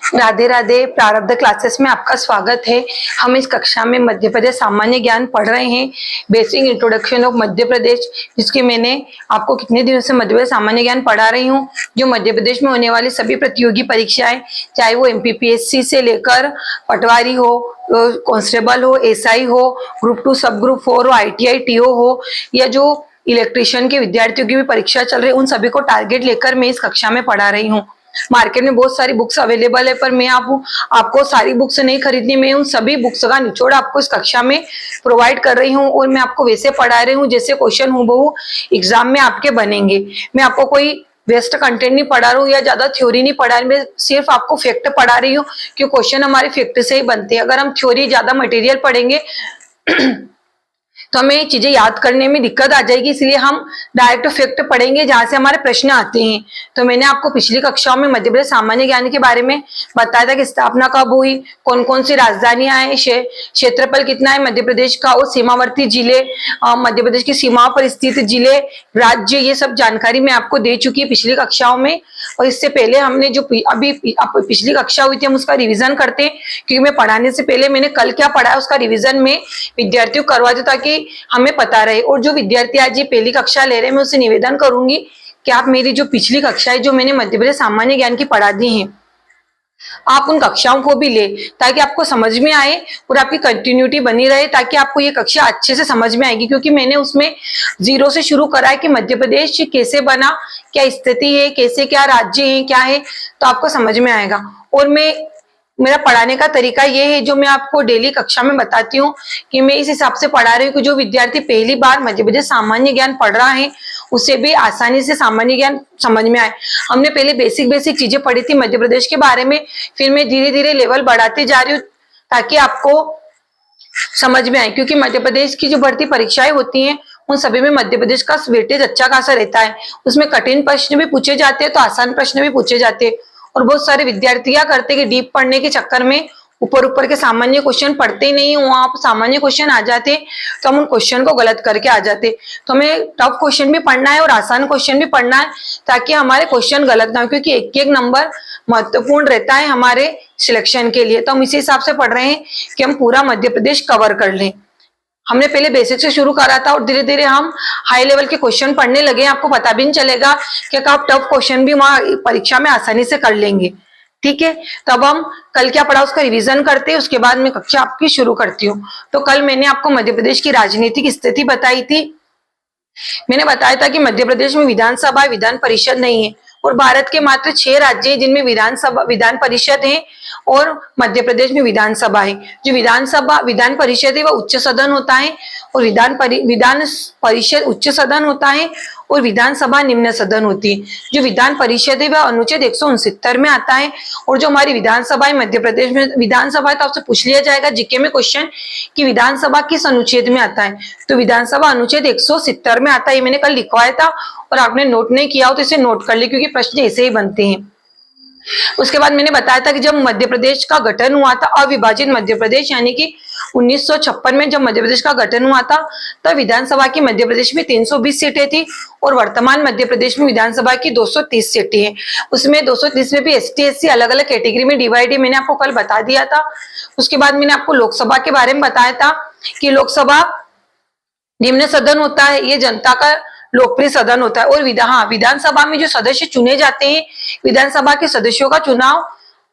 राधे राधे। प्रारब्ध क्लासेस में आपका स्वागत है। हम इस कक्षा में मध्य प्रदेश सामान्य ज्ञान पढ़ रहे हैं, basic introduction of Madhya Pradesh, जिसके मैंने आपको कितने दिनों से मध्य प्रदेश सामान्य ज्ञान पढ़ा रही हूँ। जो मध्य प्रदेश में होने वाली सभी प्रतियोगी परीक्षाएं, चाहे वो MPPSC से लेकर पटवारी हो, कांस्टेबल हो, SI हो, ग्रुप 2 सब ग्रुप 4 हो, ITI TO हो, या जो इलेक्ट्रिशियन के विद्यार्थियों की भी परीक्षा चल रही है, उन सभी को टारगेट लेकर मैं इस कक्षा में पढ़ा रही हूँ। मार्केट में बहुत सारी बुक्स अवेलेबल है, पर मैं आपको सारी बुक्स नहीं खरीदनी। मैं उन सभी बुक्स का निचोड़ आपको इस कक्षा में प्रोवाइड कर रही हूँ और मैं आपको वैसे पढ़ा रही हूँ जैसे क्वेश्चन हूबहू एग्जाम में आपके बनेंगे। मैं आपको कोई वेस्ट कंटेंट नहीं पढ़ा रही हूँ या ज्यादा थ्योरी नहीं पढ़ा रही, मैं सिर्फ आपको फैक्ट पढ़ा रही हूँ कि क्वेश्चन हमारे फैक्ट से ही बनते हैं। अगर हम थ्योरी ज्यादा मटेरियल पढ़ेंगे तो हमें ये चीजें याद करने में दिक्कत आ जाएगी, इसलिए हम डायरेक्ट फैक्ट पढ़ेंगे जहां से हमारे प्रश्न आते हैं। तो मैंने आपको पिछली कक्षाओं में मध्य प्रदेश सामान्य ज्ञान के बारे में बताया था कि स्थापना कब हुई, कौन कौन सी राजधानियां हैं, क्षेत्रफल कितना है मध्य प्रदेश का, और सीमावर्ती जिले, मध्य प्रदेश की सीमाओं पर स्थित जिले, राज्य, ये सब जानकारी मैं आपको दे चुकी है पिछली कक्षाओं में। और इससे पहले हमने जो अभी पिछली कक्षा हुई थी, हम उसका रिविजन करते हैं, क्योंकि मैं पढ़ाने से पहले मैंने कल क्या पढ़ा है उसका रिविजन में विद्यार्थियों को करवा दूं ताकि हमें पता रहे। और जो विद्यार्थी आज ये पहली कक्षा ले रहे हैं, मैं उससे निवेदन करूंगी कि आप मेरी जो पिछली कक्षाएं जो मैंने मध्य प्रदेश सामान्य ज्ञान की पढ़ा दी हैं, आप उन कक्षाओं को भी ले, ताकि आपको समझ में आए और आपकी कंटिन्यूटी बनी रहे, ताकि आपको ये कक्षा अच्छे से समझ में आएगी। क्योंकि मैंने उसमें 0 से शुरू करा है कि मध्य प्रदेश कैसे बना, क्या स्थिति है, कैसे क्या राज्य है, क्या है, तो आपको समझ में आएगा। और मेरा पढ़ाने का तरीका ये है जो मैं आपको डेली कक्षा में बताती हूँ कि मैं इस हिसाब से पढ़ा रही हूँ कि जो विद्यार्थी पहली बार मध्य प्रदेश सामान्य ज्ञान पढ़ रहा है उसे भी आसानी से सामान्य ज्ञान समझ में आए। हमने पहले बेसिक चीजें पढ़ी थी मध्य प्रदेश के बारे में, फिर मैं धीरे धीरे लेवल बढ़ाते जा रही हूँ ताकि आपको समझ में आए। क्योंकि मध्य प्रदेश की जो भर्ती परीक्षाएं होती हैं उन सभी में मध्य प्रदेश का वेटेज अच्छा खासा रहता है। उसमें कठिन प्रश्न भी पूछे जाते हैं तो आसान प्रश्न भी पूछे जाते हैं। और बहुत सारे विद्यार्थी क्या करते हैं कि डीप पढ़ने के चक्कर में ऊपर के सामान्य क्वेश्चन पढ़ते ही नहीं, वहां सामान्य क्वेश्चन आ जाते तो हम उन क्वेश्चन को गलत करके आ जाते। तो हमें टफ क्वेश्चन भी पढ़ना है और आसान क्वेश्चन भी पढ़ना है ताकि हमारे क्वेश्चन गलत ना हो, क्योंकि एक नंबर महत्वपूर्ण रहता है हमारे सिलेक्शन के लिए। तो हम इसी हिसाब से पढ़ रहे हैं कि हम पूरा मध्य प्रदेश कवर कर लें। हमने पहले बेसिक से शुरू करा था और धीरे धीरे हम हाई लेवल के क्वेश्चन पढ़ने लगे। आपको पता भी नहीं चलेगा कि आप टफ क्वेश्चन भी वहां परीक्षा में आसानी से कर लेंगे। ठीक है, तो अब हम कल क्या पढ़ा उसका रिवीजन करते हैं, उसके बाद मैं कक्षा आपकी शुरू करती हूँ। तो कल मैंने आपको मध्य प्रदेश की राजनीतिक स्थिति बताई थी। मैंने बताया था कि मध्य प्रदेश में विधानसभा विधान परिषद नहीं है और भारत के मात्र 6 राज्य हैं जिनमें विधान परिषद है और मध्य प्रदेश में विधानसभा है। जो विधान परिषद है वह उच्च सदन होता है और विधान परिषद उच्च सदन होता है और विधानसभा निम्न सदन होती है। जो विधान परिषद है वह अनुच्छेद 169 में आता है और जो हमारी विधानसभा है मध्य प्रदेश में विधानसभा है, तो आपसे पूछ लिया जाएगा जीके में क्वेश्चन कि विधानसभा किस अनुच्छेद में आता है, तो विधानसभा अनुच्छेद 170 में आता है। मैंने कल लिखवाया था और आपने नोट नहीं किया हो तो इसे नोट कर ले, क्योंकि प्रश्न ऐसे ही बनते हैं। उसके बाद मैंने बताया था कि जब मध्य प्रदेश का गठन हुआ था, अविभाजित मध्य प्रदेश, यानी कि 1956 में जब मध्य प्रदेश का गठन हुआ था तब विधानसभा की मध्य प्रदेश में 320 सीटें थी और वर्तमान मध्य प्रदेश में विधानसभा की 230 सीटें हैं। उसमें 230 में भी ST SC अलग अलग कैटेगरी में डिवाइड है, मैंने आपको कल बता दिया था। उसके बाद मैंने आपको लोकसभा के बारे में बताया था कि लोकसभा निम्न सदन होता है, ये जनता का लोकप्रिय सदन होता है। और विधानसभा में जो सदस्य चुने जाते हैं, विधानसभा के सदस्यों का चुनाव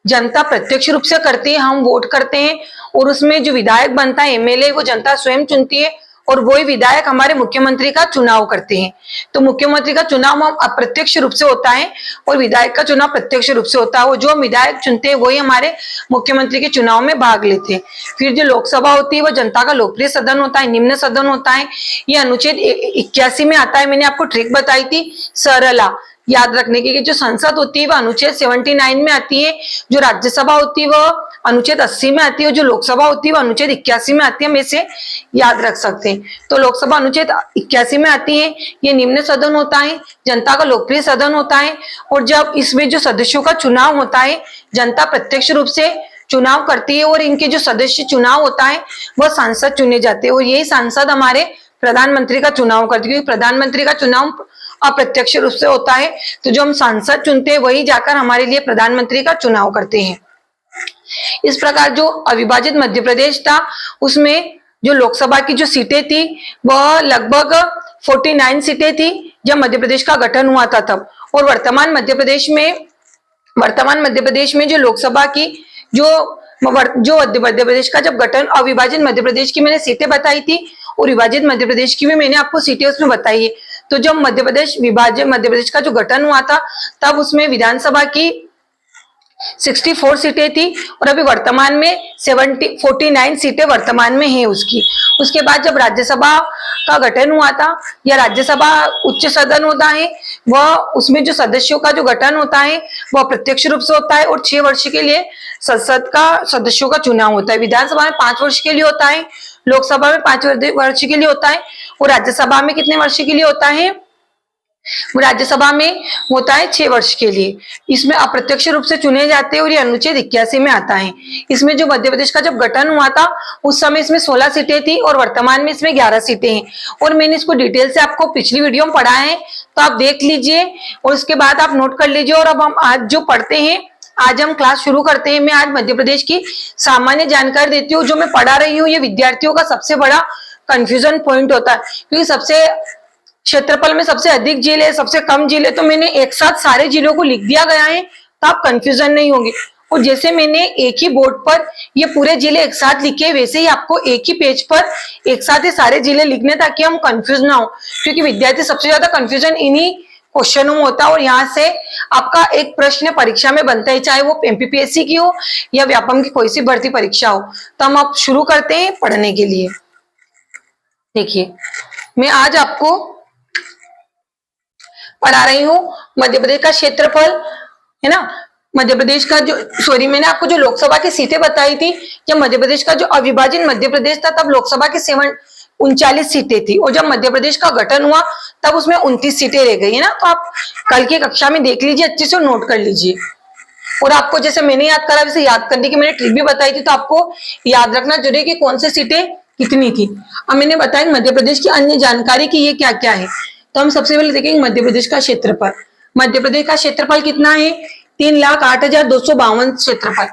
जनता प्रत्यक्ष रूप से करती है, हम वोट करते हैं और उसमें जो विधायक बनता है MLA वो जनता स्वयं चुनती है और वही विधायक हमारे मुख्यमंत्री का चुनाव करते हैं। तो मुख्यमंत्री का चुनाव अप्रत्यक्ष रूप से होता है और विधायक का चुनाव प्रत्यक्ष रूप से होता है, और जो हम विधायक चुनते हैं वही हमारे मुख्यमंत्री के चुनाव में भाग लेते हैं। फिर जो लोकसभा होती है वो जनता का लोकप्रिय सदन होता है, निम्न सदन होता है, ये अनुच्छेद 81 में आता है। मैंने आपको ट्रिक बताई थी सरला याद रखने की, जो संसद होती है वह अनुच्छेद 79 में आती है, जो राज्यसभा होती है वह अनुच्छेद 80 में आती है, जो लोकसभा होती है वह अनुच्छेद 81 में आती है। हम इसे याद रख सकते हैं। तो लोकसभा अनुच्छेद 81 में आती है, ये निम्न सदन होता है, जनता का लोकप्रिय सदन होता है, और जब इसमें जो सदस्यों का चुनाव होता है जनता प्रत्यक्ष रूप से चुनाव करती है और इनके जो सदस्य चुनाव होता है वह सांसद चुने जाते हैं और यही सांसद हमारे प्रधानमंत्री का चुनाव करते हैं, क्योंकि प्रधानमंत्री का चुनाव अप्रत्यक्ष रूप से होता है। तो जो हम सांसद चुनते हैं वही जाकर हमारे लिए प्रधानमंत्री का चुनाव करते हैं। इस प्रकार जो अविभाजित मध्य प्रदेश था उसमें जो लोकसभा की जो सीटें थी वह लगभग 49 सीटें थी जब मध्य प्रदेश का गठन हुआ था तब। और वर्तमान मध्य प्रदेश में जो लोकसभा की जो मध्य प्रदेश का जब गठन, अविभाजित मध्य प्रदेश की मैंने सीटें बताई थी और विभाजित मध्य प्रदेश की भी मैंने आपको सीटें उसमें बताई है। तो जब विभाजित मध्य प्रदेश का जो गठन हुआ था तब उसमें विधानसभा की 64 सीटें थी और अभी वर्तमान में 49 सीटें वर्तमान में है उसकी। उसके बाद जब राज्यसभा का गठन हुआ था, या राज्यसभा उच्च सदन होता है, वह उसमें जो सदस्यों का जो गठन होता है वह प्रत्यक्ष रूप से होता है और 6 वर्ष के लिए संसद का सदस्यों का चुनाव होता है। विधानसभा में 5 वर्ष के लिए होता है, लोकसभा में 5 वर्ष के लिए होता है और राज्यसभा में कितने वर्ष के लिए होता है? राज्यसभा में होता है 6 वर्ष के लिए। इसमें अप्रत्यक्ष रूप से चुने जाते हैं और ये अनुच्छेद 81 में आता है। इसमें जो मध्य प्रदेश का जब गठन हुआ था उस समय इसमें 16 सीटें थी और वर्तमान में इसमें 11 सीटें हैं और मैंने इसको डिटेल से आपको पिछली वीडियो में पढ़ा है, तो आप देख लीजिए और उसके बाद आप नोट कर लीजिए। और अब हम आज जो पढ़ते हैं, आज हम क्लास शुरू करते हैं। मैं आज मध्य प्रदेश की सामान्य जानकारी देती हूँ। जो मैं पढ़ा रही हूँ ये विद्यार्थियों का सबसे बड़ा कंफ्यूजन पॉइंट होता है, क्योंकि सबसे क्षेत्रफल में सबसे अधिक जिले है, सबसे कम जिले, तो मैंने एक साथ सारे जिलों को लिख दिया गया है तो आप कंफ्यूजन नहीं होंगे। और जैसे मैंने एक ही बोर्ड पर ये पूरे जिले एक साथ लिखे, वैसे ही आपको एक ही पेज पर एक साथ ये सारे जिले लिखने ताकि हम कंफ्यूज ना हो, क्योंकि विद्यार्थी सबसे ज्यादा कंफ्यूजन इन्हीं क्वेश्चनों में होता है। और यहाँ से आपका एक प्रश्न परीक्षा में बनता है, चाहे वो एमपीपीएससी की हो या व्यापम की कोई सी भर्ती परीक्षा हो। तो हम अब शुरू करते हैं पढ़ने के लिए। देखिए, मैं आज आपको पढ़ा रही हूँ मध्य प्रदेश का क्षेत्रफल, है ना। मध्य प्रदेश का मैंने आपको जो लोकसभा की सीटें बताई थी, जब मध्य प्रदेश का जो अविभाजित मध्य प्रदेश था तब लोकसभा की 39 सीटें थी और जब मध्य प्रदेश का गठन हुआ तब उसमें 29 सीटें रह गई, है ना। तो आप कल की कक्षा में देख लीजिए, अच्छे से नोट कर लीजिए। और आपको जैसे मैंने याद करा, वैसे याद करने की मैंने ट्रिक भी बताई थी, तो आपको याद रखना जरूरी कि कौन सी सीटें कितनी थी। अब मैंने बताया मध्य प्रदेश की अन्य जानकारी की ये क्या क्या है। तो हम सबसे पहले देखेंगे मध्य प्रदेश का क्षेत्रफल। मध्य प्रदेश का क्षेत्रफल कितना है? 3,08,252 क्षेत्रफल।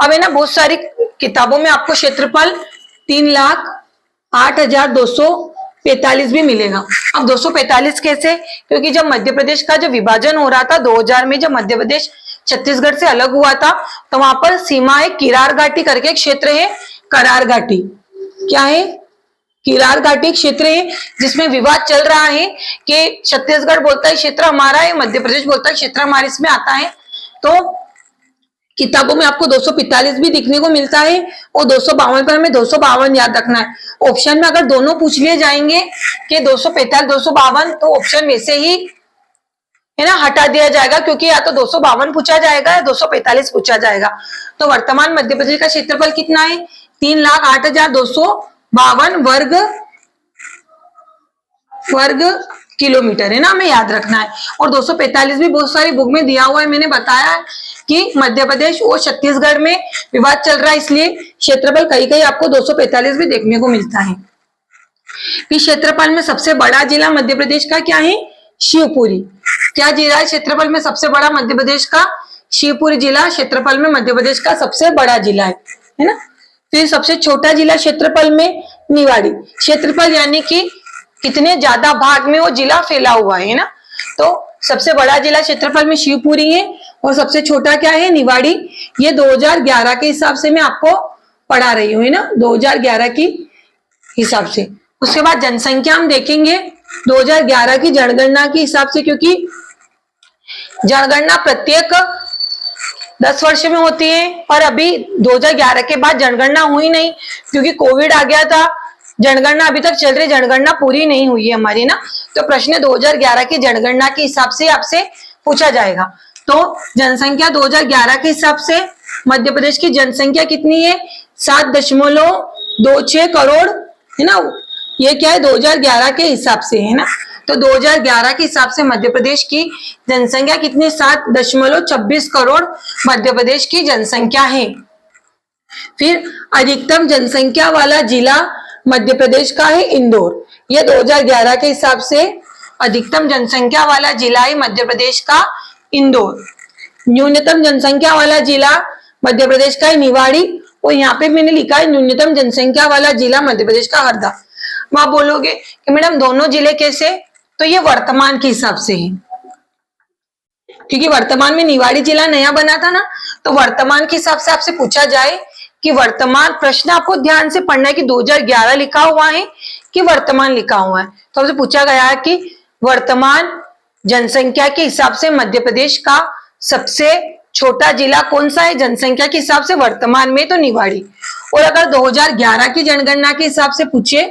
अब है ना, बहुत सारी किताबों में आपको क्षेत्रफल 3,08,245 भी मिलेगा। अब 245 कैसे? क्योंकि जब मध्य प्रदेश का जो विभाजन हो रहा था 2000 में, जब मध्य प्रदेश छत्तीसगढ़ से अलग हुआ था, तो वहां पर सीमा है किरार घाटी करके क्षेत्र है, करार घाटी। क्या है? किरार घाटी क्षेत्र है, जिसमें विवाद चल रहा है कि छत्तीसगढ़ बोलता है क्षेत्र हमारा है, मध्य प्रदेश बोलता है क्षेत्र हमारे इसमें आता है। तो किताबों में आपको 245 भी दिखने को मिलता है और 252 पर हमें 252 याद रखना है। ऑप्शन में अगर दोनों पूछ लिए जाएंगे कि 245 252, तो ऑप्शन वैसे ही, है ना, हटा दिया जाएगा, क्योंकि या तो 252 पूछा जाएगा या 245 पूछा जाएगा। तो वर्तमान मध्य प्रदेश का क्षेत्रफल कितना है? 3,08,252 वर्ग किलोमीटर, है ना, हमें याद रखना है। और 245 भी बहुत सारी बुक में दिया हुआ है। मैंने बताया कि मध्य प्रदेश और छत्तीसगढ़ में विवाद चल रहा है, इसलिए क्षेत्रफल कहीं कहीं आपको 245 भी देखने को मिलता है। इस क्षेत्रफल में सबसे बड़ा जिला मध्य प्रदेश का क्या है? शिवपुरी। क्या जिला है क्षेत्रफल में सबसे बड़ा मध्य प्रदेश का? शिवपुरी जिला क्षेत्रफल में मध्य प्रदेश का सबसे बड़ा जिला है ना। फिर सबसे छोटा जिला क्षेत्रफल में निवाड़ी। क्षेत्रफल यानी कि कितने ज्यादा भाग में वो जिला फैला हुआ है ना। तो सबसे बड़ा जिला क्षेत्रफल में शिवपुरी है और सबसे छोटा क्या है? निवाड़ी। ये 2011 के हिसाब से मैं आपको पढ़ा रही हूँ, है ना, 2011 की हिसाब से। उसके बाद जनसंख्या हम देखेंगे 2011 की जनगणना के हिसाब से, क्योंकि जनगणना प्रत्येक 10 वर्ष में होती है और अभी 2011 के बाद जनगणना हुई नहीं, क्योंकि कोविड आ गया था। जनगणना अभी तक चल रही, जनगणना पूरी नहीं हुई है हमारी ना। तो प्रश्न 2011 की जनगणना के हिसाब से आपसे पूछा जाएगा। तो जनसंख्या 2011 के हिसाब से मध्य प्रदेश की जनसंख्या कितनी है? 7.26 करोड़, है ना। ये क्या है? 2011 के हिसाब से, है ना। तो 2011 के हिसाब से मध्य प्रदेश की जनसंख्या कितनी? 7.26 करोड़ मध्य प्रदेश की जनसंख्या है। फिर अधिकतम जनसंख्या वाला जिला मध्य प्रदेश का है इंदौर। ये 2011 के हिसाब से अधिकतम जनसंख्या वाला जिला है मध्य प्रदेश का इंदौर। न्यूनतम जनसंख्या वाला जिला मध्य प्रदेश का है निवाड़ी और यहाँ पे मैंने लिखा है न्यूनतम जनसंख्या वाला जिला मध्य प्रदेश का हरदा। आप बोलोगे कि मैडम दोनों जिले कैसे, तो ये वर्तमान के हिसाब से है, क्योंकि वर्तमान में निवाड़ी जिला नया बना था ना, तो वर्तमान के हिसाब से आपसे पूछा जाए कि वर्तमान, प्रश्न आपको ध्यान से पढ़ना है कि 2011 लिखा हुआ है कि वर्तमान लिखा हुआ है। तो आपसे पूछा गया है कि वर्तमान जनसंख्या के हिसाब से मध्य प्रदेश का सबसे छोटा जिला कौन सा है जनसंख्या के हिसाब से वर्तमान में, तो निवाड़ी। और अगर 2011 की जनगणना के हिसाब से पूछे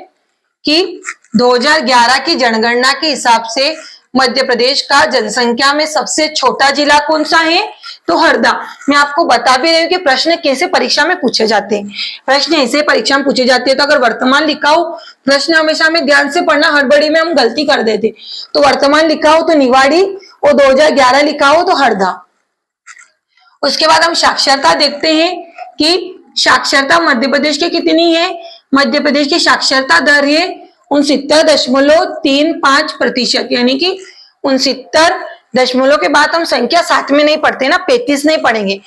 कि 2011 की जनगणना के हिसाब से मध्य प्रदेश का जनसंख्या में सबसे छोटा जिला कौन सा है, तो हरदा। मैं आपको बता भी रही हूँ कि प्रश्न कैसे परीक्षा में पूछे जाते हैं। प्रश्न ऐसे परीक्षा में पूछे जाते हैं, तो अगर वर्तमान लिखा हो, प्रश्न हमेशा हमें ध्यान से पढ़ना, हड़बड़ी में हम गलती कर देते, तो वर्तमान लिखा हो तो निवाड़ी और 2011 लिखा हो तो हरदा। उसके बाद हम साक्षरता देखते हैं कि साक्षरता मध्य प्रदेश की कितनी है। मध्य प्रदेश की साक्षरता दर है 69.35%, यानी कि 69 के बाद हम संख्या साथ में नहीं पढ़ते ना, 35 नहीं पढ़ेंगे।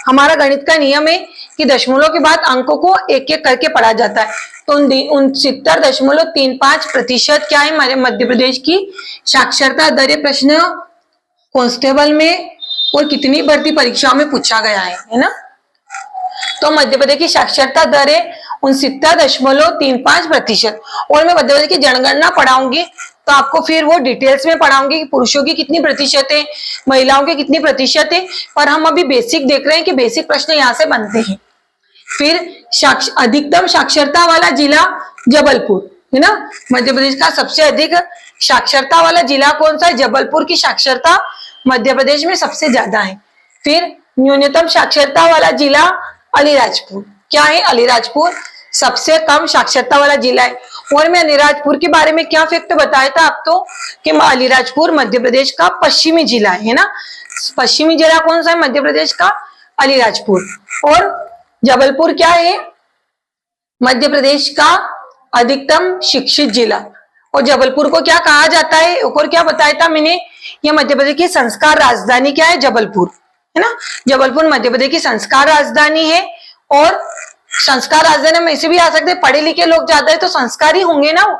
हमारा गणित का नियम है कि दशमलव के बाद अंकों को एक एक करके पढ़ा जाता है, तो 69.35% क्या है हमारे मध्य प्रदेश की साक्षरता दर। प्रश्न कांस्टेबल में और कितनी भर्ती परीक्षाओं में पूछा गया है ना। तो मध्य प्रदेश की साक्षरता दर है 69.35%। और मैं मध्य प्रदेश की जनगणना पढ़ाऊंगी तो आपको फिर वो डिटेल्स में पढ़ाऊंगी कि पुरुषों की कितनी प्रतिशत है, महिलाओं की कितनी प्रतिशत है। पर हम अभी बेसिक देख रहे हैं कि बेसिक प्रश्न यहाँ से बनते हैं। फिर अधिकतम साक्षरता वाला जिला जबलपुर है ना। मध्य प्रदेश का सबसे अधिक साक्षरता वाला जिला कौन सा है, जबलपुर की साक्षरता मध्य प्रदेश में सबसे ज्यादा है। फिर न्यूनतम साक्षरता वाला जिला अलीराजपुर, क्या है अलीराजपुर सबसे कम साक्षरता वाला जिला है। और मैं अलीराजपुर के बारे में क्या फैक्ट बताया था आपको कि अलीराजपुर मध्य प्रदेश का पश्चिमी जिला है ना। पश्चिमी जिला कौन सा है मध्य प्रदेश का, अलीराजपुर। और जबलपुर क्या है, मध्य प्रदेश का अधिकतम शिक्षित जिला। और जबलपुर को क्या कहा जाता है, और क्या बताया था मैंने, यह मध्य प्रदेश की संस्कार राजधानी क्या है, जबलपुर है ना। जबलपुर मध्य प्रदेश की संस्कार राजधानी है। और संस्कार राजधानी में ऐसे भी आ सकते हैं, पढ़े लिखे लोग ज्यादा है तो संस्कार ही होंगे ना। और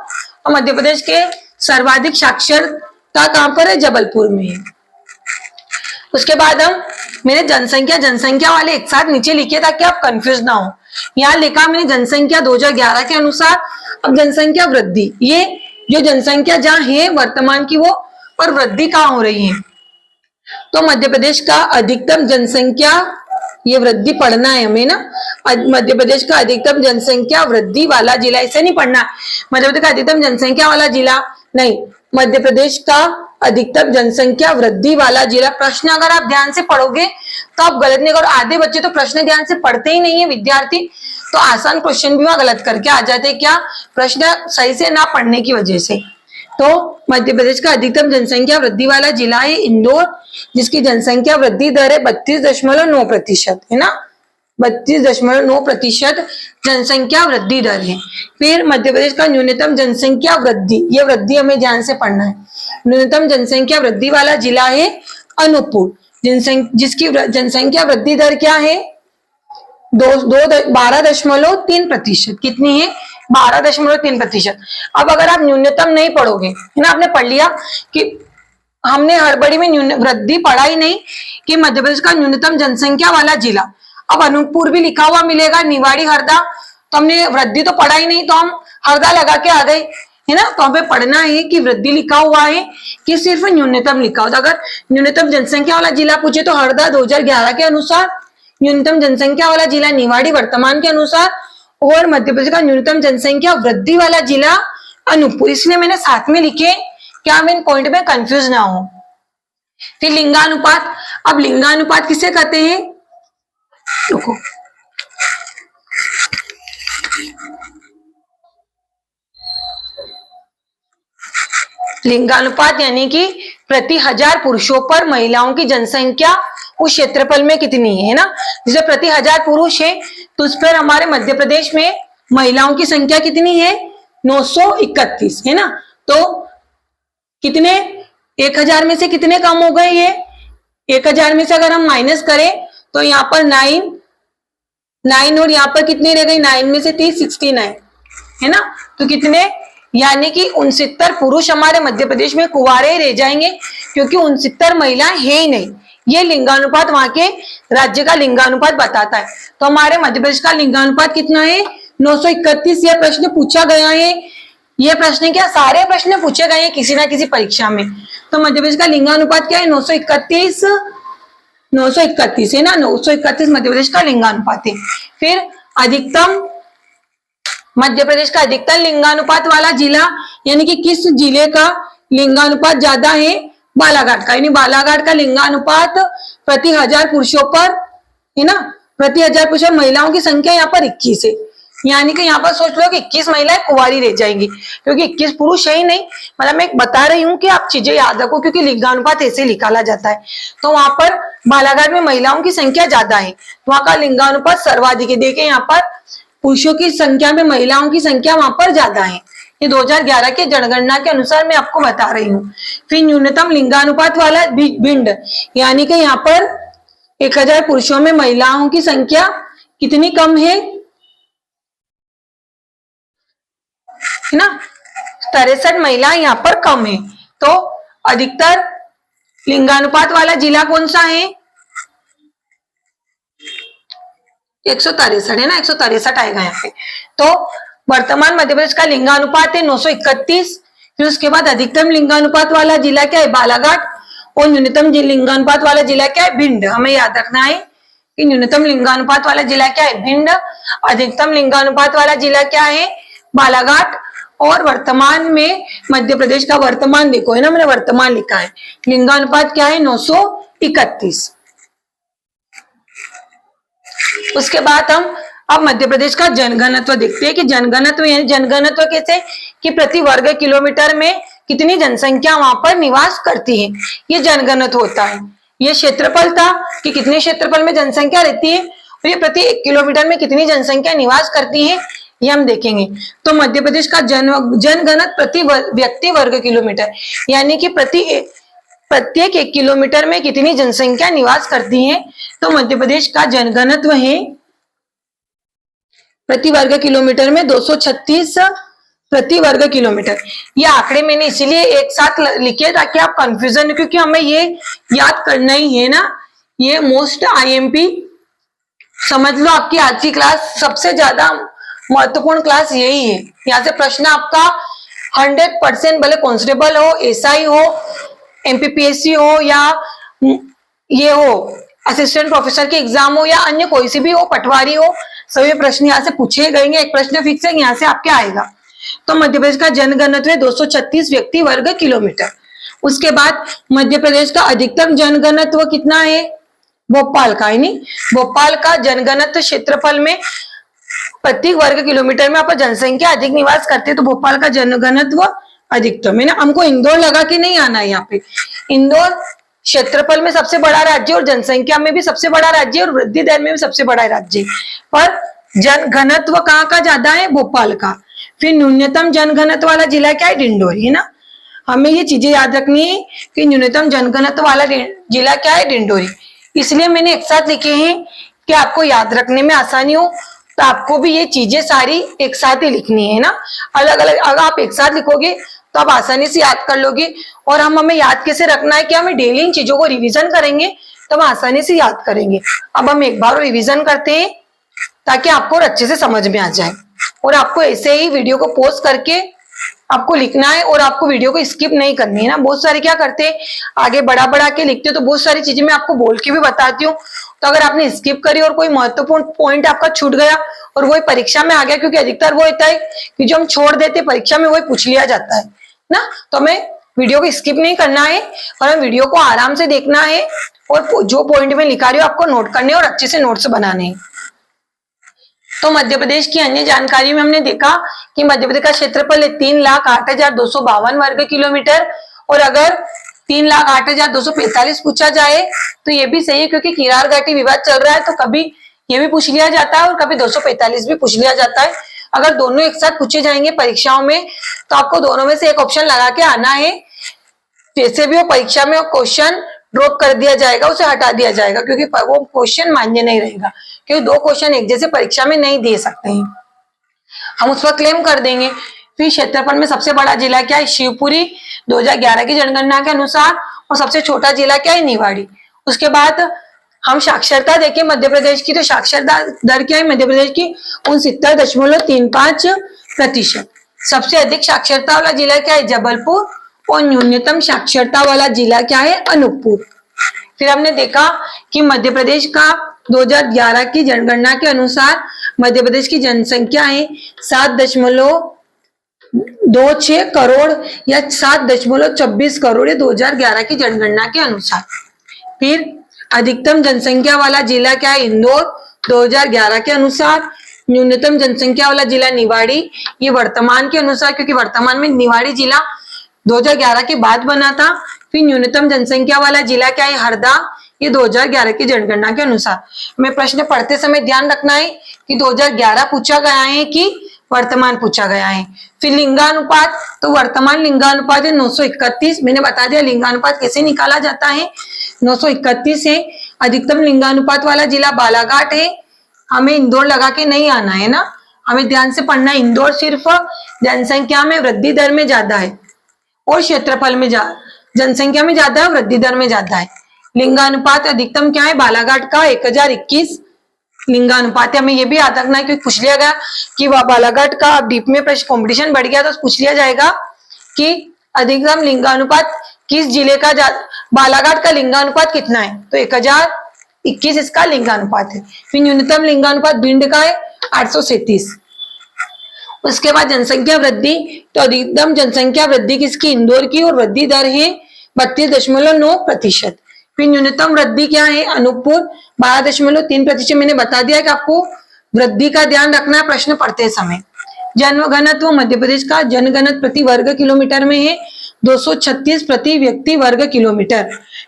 मध्य प्रदेश के सर्वाधिक साक्षरता कहां पर है, जबलपुर में है। उसके बाद हम मैंने जनसंख्या वाले एक साथ नीचे लिखे ताकि आप कंफ्यूज ना हो। यहाँ लिखा मैंने जनसंख्या 2011 के अनुसार। अब जनसंख्या वृद्धि, ये जो जनसंख्या जहाँ है वर्तमान की, वो पर वृद्धि कहाँ हो रही है, तो मध्य प्रदेश का अधिकतम जनसंख्या, ये वृद्धि पढ़ना है हमें ना। मध्य प्रदेश का अधिकतम जनसंख्या वृद्धि वाला जिला, ऐसे नहीं पढ़ना मध्य प्रदेश का अधिकतम जनसंख्या वाला जिला नहीं, मध्य प्रदेश का अधिकतम जनसंख्या वृद्धि वाला जिला। प्रश्न अगर आप ध्यान से पढ़ोगे तो आप गलत नहीं करो। आधे बच्चे तो प्रश्न ध्यान से पढ़ते ही नहीं है विद्यार्थी, तो आसान क्वेश्चन भी वहां गलत करके आ जाते, क्या प्रश्न सही से ना पढ़ने की वजह से। तो मध्य प्रदेश का अधिकतम जनसंख्या वृद्धि वाला जिला है इंदौर, जिसकी जनसंख्या वृद्धि दर है 32.9% है ना। 32.9% जनसंख्या वृद्धि दर है। फिर मध्य प्रदेश का न्यूनतम जनसंख्या वृद्धि, ये वृद्धि हमें ध्यान से पढ़ना है। न्यूनतम जनसंख्या वृद्धि वाला जिला है अनूपपुर, जिसकी जनसंख्या वृद्धि दर क्या है, 12.3%। कितनी है, 12.3%। अब अगर आप न्यूनतम नहीं पढ़ोगे है ना, आपने पढ़ लिया कि हमने हड़बड़ी में वृद्धि पढ़ा ही नहीं कि मध्य प्रदेश का न्यूनतम जनसंख्या वाला जिला। अब अनूपपुर भी लिखा हुआ मिलेगा, निवाड़ी हरदा, तो हमने वृद्धि तो पढ़ा ही नहीं, तो हम हरदा लगा के आ गए है ना। तो हमें पढ़ना है कि वृद्धि लिखा हुआ है कि सिर्फ न्यूनतम लिखा हुआ। अगर न्यूनतम जनसंख्या वाला जिला पूछे तो हरदा 2011 के अनुसार, न्यूनतम जनसंख्या वाला जिला निवाड़ी वर्तमान के अनुसार, और मध्य प्रदेश का न्यूनतम जनसंख्या वृद्धि वाला जिला अनूपपुर। इसलिए मैंने साथ में लिखे क्या हम इन पॉइंट में कंफ्यूज ना हो। फिर लिंगानुपात, अब लिंगानुपात किसे कहते हैं, देखो लिंगानुपात यानी कि प्रति 1000 पुरुषों पर महिलाओं की जनसंख्या उस क्षेत्रफल में कितनी है ना। जैसे प्रति 1000 पुरुष है तो उस पर हमारे मध्य प्रदेश में महिलाओं की संख्या कितनी है, 931 है ना। तो कितने, 1000 में से कितने कम हो गए, ये 1000 में से अगर हम माइनस करें तो यहाँ पर 9 9 और यहाँ पर कितने रह गए, 9 में से 3 69 है ना। तो कितने, यानी कि 69 पुरुष हमारे मध्य प्रदेश में कुंवारे ही रह जाएंगे, क्योंकि 69 महिलाएं है ही नहीं। ये लिंगानुपात वहां के राज्य का लिंगानुपात बताता है। तो हमारे मध्य प्रदेश का लिंगानुपात कितना है, 931। यह प्रश्न पूछा गया है। ये प्रश्न क्या, सारे प्रश्न पूछे गए हैं किसी ना किसी परीक्षा में। तो मध्य प्रदेश का लिंगानुपात क्या है, 931। 931 है ना, 931 मध्य प्रदेश का लिंगानुपात है। फिर अधिकतम, मध्य प्रदेश का अधिकतम लिंगानुपात वाला जिला, यानी कि किस जिले का लिंगानुपात ज्यादा है, बालाघाट का। यानी बालाघाट का लिंगानुपात प्रति 1000 पुरुषों पर है ना, प्रति 1000 पुरुषों, महिलाओं की संख्या यहाँ पर 21 है। यानी कि यहाँ पर सोच लो कि 21 महिलाएं कुंवारी रह जाएंगी, क्योंकि 21 पुरुष है ही नहीं। मतलब मैं बता रही हूँ कि आप चीजें याद रखो, क्योंकि लिंगानुपात ऐसे निकाला जाता है। तो वहां पर बालाघाट में महिलाओं की संख्या ज्यादा है, वहां का लिंगानुपात सर्वाधिक है। देखिए यहाँ पर पुरुषों की संख्या में महिलाओं की संख्या वहां पर ज्यादा है। ये 2011 के जनगणना के अनुसार मैं आपको बता रही हूँ। फिर न्यूनतम लिंगानुपात वाला भिंड, यानी कि यहाँ पर 1000 पुरुषों में महिलाओं की संख्या कितनी कम है ना, 63 महिला यहाँ पर कम है। तो अधिकतर लिंगानुपात वाला जिला कौन सा है, 163 है ना, 163 आएगा यहाँ पे। तो वर्तमान मध्य प्रदेश का लिंगानुपात है 931। फिर उसके बाद अधिकतम लिंगानुपात वाला जिला क्या है, बालाघाट। और न्यूनतम लिंगानुपात वाला जिला क्या है, भिंड। हमें याद रखना है कि न्यूनतम लिंगानुपात वाला जिला क्या है, भिंड। अधिकतम लिंगानुपात वाला जिला क्या है, बालाघाट। और वर्तमान में मध्य प्रदेश का वर्तमान देखो है ना, मैंने वर्तमान लिखा है, लिंगानुपात क्या है, 931। उसके बाद हम अब मध्य प्रदेश का जनघनत्व देखते हैं कि जनघनत्व, यानी जनघनत्व कैसे, कि प्रति वर्ग किलोमीटर में कितनी जनसंख्या वहां पर निवास करती है, ये जनघनत्व होता है। ये क्षेत्रफल था कि कितने क्षेत्रफल में जनसंख्या रहती है, और ये प्रति 1 किलोमीटर में कितनी जनसंख्या निवास करती है, ये हम देखेंगे। तो मध्य प्रदेश का जनघनत्व प्रति व्यक्ति वर्ग किलोमीटर, यानी कि प्रत्येक 1 किलोमीटर में कितनी जनसंख्या निवास करती है। तो मध्य प्रदेश का जनघनत्व है प्रति वर्ग किलोमीटर में 236 प्रति वर्ग किलोमीटर। ये आंकड़े मैंने इसीलिए एक साथ लिखे ताकि आप कंफ्यूजन, क्योंकि हमें ये याद करना ही है ना, ये मोस्ट आईएमपी समझ लो। आपकी आज की क्लास सबसे ज्यादा महत्वपूर्ण क्लास यही है। यहाँ से प्रश्न आपका 100%, भले कांस्टेबल हो, एसआई हो, एमपीपीएससी हो, या ये हो असिस्टेंट प्रोफेसर के एग्जाम हो, या अन्य कोई सी भी हो, पटवारी हो, सभी प्रश्न यहाँ से पूछे गए। एक प्रश्न फिक्स है यहाँ से आपके आएगा। तो मध्य प्रदेश का जनघनत्व 236 व्यक्ति वर्ग किलोमीटर। उसके बाद मध्य प्रदेश का अधिकतम जनघनत्व कितना है, भोपाल का है नहीं, भोपाल का जनघनत्व क्षेत्रफल में प्रति वर्ग किलोमीटर में आप जनसंख्या अधिक निवास करते हैं, तो भोपाल का जनघनत्व अधिकतम है ना। हमको इंदौर लगा के नहीं आना है यहाँ पे। इंदौर क्षेत्रफल में सबसे बड़ा राज्य और जनसंख्या में भी सबसे बड़ा राज्य और वृद्धि दर में भी सबसे बड़ा राज्य, पर जनघनत्व कहाँ का ज्यादा है, भोपाल का। फिर न्यूनतम जनघनत्व वाला जिला क्या है, डिंडोरी है ना। हमें ये चीजें याद रखनी है कि न्यूनतम जनघनत्व वाला जिला क्या है, डिंडोरी। इसलिए मैंने एक साथ लिखे हैं कि आपको याद रखने में आसानी हो। तो आपको भी ये चीजें सारी एक साथ ही लिखनी है ना, अलग अलग। अगर आप एक साथ लिखोगे तो आप आसानी से याद कर लोगे। और हमें याद कैसे रखना है कि हमें डेली इन चीजों को रिवीजन करेंगे तो हम आसानी से याद करेंगे। अब हम एक बार रिवीजन करते हैं ताकि आपको अच्छे से समझ में आ जाए। और आपको ऐसे ही वीडियो को पॉज करके आपको लिखना है, और आपको वीडियो को स्किप नहीं करनी है ना। बहुत सारे क्या करते हैं, आगे बढ़ा बढ़ा के लिखते हो, तो बहुत सारी चीजें मैं आपको बोल के भी बताती हूँ। तो अगर आपने स्किप करी और कोई महत्वपूर्ण पॉइंट आपका छूट गया और वही परीक्षा में आ गया, क्योंकि अधिकतर वो होता है कि जो हम छोड़ देते परीक्षा में वही पूछ लिया जाता है ना। तो हमें वीडियो को स्किप नहीं करना है और हमें वीडियो को आराम से देखना है, और जो पॉइंट में लिखा रही हूँ आपको नोट करने और अच्छे से नोट्स बनाने हैं। तो मध्य प्रदेश की अन्य जानकारी में हमने देखा कि मध्य प्रदेश का क्षेत्रफल 3,08,252 वर्ग किलोमीटर। और अगर 3,08,245 पूछा जाए तो ये भी सही है, क्योंकि किरार घाटी विवाद चल रहा है, तो कभी ये भी पूछ लिया जाता है और कभी 245 भी पूछ लिया जाता है। अगर दोनों एक साथ पूछे जाएंगे परीक्षाओं में तो आपको दोनों में से एक ऑप्शन लगा के आना है। जैसे भी हो परीक्षा में क्वेश्चन ड्रॉप कर दिया जाएगा, उसे हटा दिया जाएगा, क्योंकि वो क्वेश्चन मान्य नहीं रहेगा, क्योंकि 2 क्वेश्चन एक जैसे परीक्षा में नहीं दे सकते हैं, हम उस पर क्लेम कर देंगे। फिर क्षेत्रफल में सबसे बड़ा जिला क्या है? शिवपुरी 2011 की जनगणना के अनुसार, और सबसे छोटा जिला क्या है? निवाड़ी। उसके बाद हम साक्षरता देखें मध्य प्रदेश की, तो साक्षरता दर क्या है मध्य प्रदेश की? 69.35%। सबसे अधिक साक्षरता वाला जिला क्या है? जबलपुर। और न्यूनतम साक्षरता वाला जिला क्या है? अनूपपुर। फिर हमने देखा कि मध्य प्रदेश का 2011 की जनगणना के अनुसार मध्य प्रदेश की जनसंख्या है 7.26 करोड़ या 7.24 करोड़ है 2011 की जनगणना के अनुसार। फिर अधिकतम जनसंख्या वाला जिला क्या है? इंदौर 2011 के अनुसार। न्यूनतम जनसंख्या वाला जिला निवाड़ी, ये वर्तमान के अनुसार, क्योंकि वर्तमान में निवाड़ी जिला 2011 के बाद बना था। फिर न्यूनतम जनसंख्या वाला जिला क्या है? हरदा, ये 2011 की जनगणना के अनुसार। हमें प्रश्न पढ़ते समय ध्यान रखना है कि 2011 पूछा गया है कि वर्तमान पूछा गया है। फिर लिंगानुपात, तो वर्तमान लिंगानुपात है 931। मैंने बता दिया लिंगानुपात कैसे निकाला जाता है, 931 है। अधिकतम लिंगानुपात वाला जिला बालाघाट है। हमें इंदौर लगा के नहीं आना है ना, हमें ध्यान से पढ़ना है। इंदौर सिर्फ जनसंख्या में वृद्धि दर में ज्यादा है और क्षेत्रफल में जनसंख्या में ज्यादा है, वृद्धि दर में ज्यादा है। लिंगानुपात अधिकतम क्या है? बालाघाट का 1021 लिंगानुपात है। हमें ये भी याद रखना है, क्योंकि पूछ लिया गया कि बालाघाट का डीप में प्रश्न कंपटीशन बढ़ गया तो पूछ लिया जाएगा कि अधिकतम लिंगानुपात किस जिले का, बालाघाट का लिंगानुपात कितना है? तो 1021 इसका लिंगानुपात है। फिर न्यूनतम लिंगानुपात भिंड का है 837। उसके बाद जनसंख्या वृद्धि, तो अधिकतम जनसंख्या वृद्धि किसकी? इंदौर की, और वृद्धि दर है 32.9%। फिर न्यूनतम वृद्धि क्या है? अनूपपुर 12.3%। मैंने बता दिया कि आपको वृद्धि का ध्यान रखना है प्रश्न पढ़ते समय। जनघनत्व मध्य प्रदेश का जनघनत्व प्रति वर्ग किलोमीटर में है 236 प्रति व्यक्ति वर्ग किलोमीटर।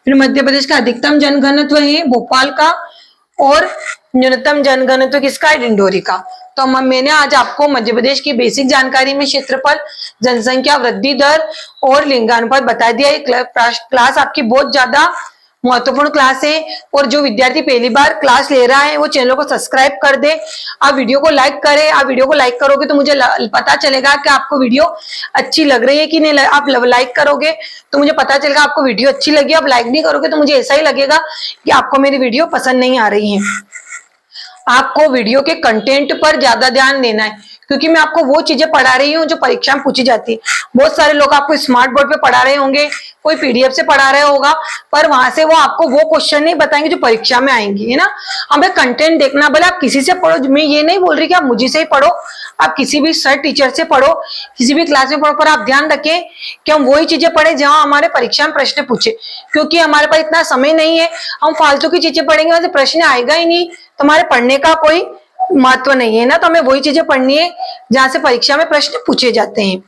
फिर मध्य प्रदेश का अधिकतम जनघनत्व है भोपाल का, और न्यूनतम जनघनत्व किसका है? डिंडोरी का। तो मैंने आज आपको मध्य प्रदेश की बेसिक जानकारी में क्षेत्रफल, जनसंख्या वृद्धि दर और लिंगानुपात बता दिया। ये क्लास आपकी बहुत ज्यादा महत्वपूर्ण क्लास है, और जो विद्यार्थी पहली बार क्लास ले रहा है वो चैनल को सब्सक्राइब कर दे। आप वीडियो को लाइक करें, आप वीडियो को लाइक करोगे तो मुझे पता चलेगा कि आपको वीडियो अच्छी लग रही है कि नहीं। आप लाइक करोगे तो मुझे पता चलेगा आपको वीडियो अच्छी लगी। आप लाइक नहीं करोगे तो मुझे ऐसा ही लगेगा कि आपको मेरी वीडियो पसंद नहीं आ रही है। आपको वीडियो के कंटेंट पर ज्यादा ध्यान देना है, क्योंकि मैं आपको वो चीजें पढ़ा रही हूँ जो परीक्षा में पूछी जाती है। बहुत सारे लोग आपको स्मार्ट बोर्ड पे पढ़ा रहे होंगे, कोई पीडीएफ से पढ़ा रहे होगा, पर वहां से वो आपको वो क्वेश्चन नहीं बताएंगे जो परीक्षा में आएंगे, है ना। हमें कंटेंट देखना, भले आप किसी से पढ़ो, मैं ये नहीं बोल रही कि आप मुझे से ही पढ़ो, आप किसी भी सर टीचर से पढ़ो, किसी भी क्लास में पढ़ो, पर आप ध्यान रखें कि हम वही चीजें पढ़े जहां हमारे परीक्षा में प्रश्न पूछे, क्योंकि हमारे पास इतना समय नहीं है। हम फालतू की चीजें पढ़ेंगे, वहां से प्रश्न आएगा ही नहीं, तो हमारे पढ़ने का कोई महत्व नहीं है ना। तो हमें वही चीजें पढ़नी है जहां से परीक्षा में प्रश्न पूछे जाते हैं।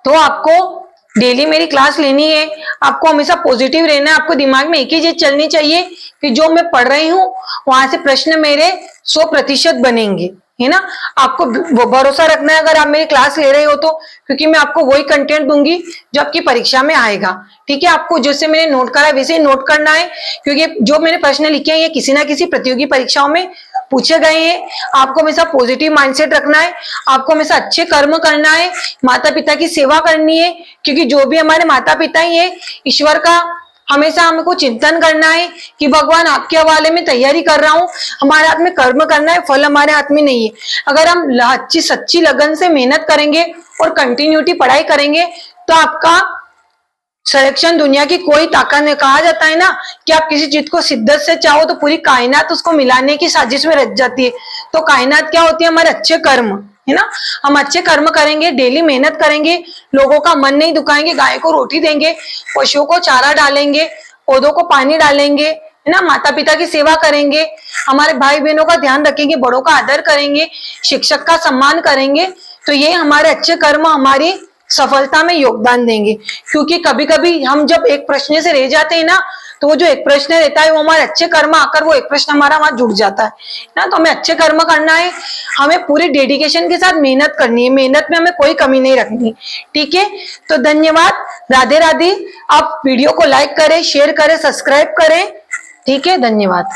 तो आपको डेली मेरी क्लास लेनी है, आपको हमेशा पॉजिटिव रहना है। आपको दिमाग में एक ही चीज चलनी चाहिए कि जो मैं पढ़ रही हूँ वहां से प्रश्न मेरे 100% बनेंगे, है ना। आपको भरोसा रखना है अगर आप मेरी क्लास ले रहे हो तो, क्योंकि मैं आपको वही कंटेंट दूंगी जो आपकी परीक्षा में आएगा। ठीक है, आपको जैसे मैंने नोट करा वैसे ही नोट करना है, क्योंकि जो मैंने प्रश्न लिखे हैं ये किसी ना किसी प्रतियोगी परीक्षाओं में पूछे गए हैं। आपको हमेशा पॉजिटिव माइंडसेट रखना है, आपको हमेशा अच्छे कर्म करना है, माता पिता की सेवा करनी है, क्योंकि जो भी हमारे माता पिता ही है, ईश्वर का हमेशा हमको चिंतन करना है कि भगवान आपके हवाले में तैयारी कर रहा हूँ। हमारे हाथ में कर्म करना है, फल हमारे हाथ में नहीं है। अगर हम अच्छी सच्ची लगन से मेहनत करेंगे और कंटिन्यूटी पढ़ाई करेंगे तो आपका सिलेक्शन दुनिया की कोई ताकत नहीं। कहा जाता है ना कि आप किसी चीज को शिद्दत से चाहो तो पूरी कायनात उसको मिलाने की साजिश में रच जाती है। तो कायनात क्या होती है? हमारे अच्छे कर्म, है ना। हम अच्छे कर्म करेंगे, डेली मेहनत करेंगे, लोगों का मन नहीं दुखाएंगे, गाय को रोटी देंगे, पशुओं को चारा डालेंगे, पौधों को पानी डालेंगे, है ना, माता पिता की सेवा करेंगे, हमारे भाई बहनों का ध्यान रखेंगे, बड़ों का आदर करेंगे, शिक्षक का सम्मान करेंगे, तो ये हमारे अच्छे कर्म हमारी सफलता में योगदान देंगे। क्योंकि कभी कभी हम जब एक प्रश्न से रह जाते हैं ना, तो वो जो एक प्रश्न रहता है वो हमारे अच्छे कर्म आकर वो एक प्रश्न हमारा वहां जुड़ जाता है ना। तो हमें अच्छे कर्म करना है, हमें पूरी डेडिकेशन के साथ मेहनत करनी है, मेहनत में हमें कोई कमी नहीं रखनी। ठीक है, तो धन्यवाद, राधे राधे। आप वीडियो को लाइक करें, शेयर करें, सब्सक्राइब करें। ठीक है, धन्यवाद।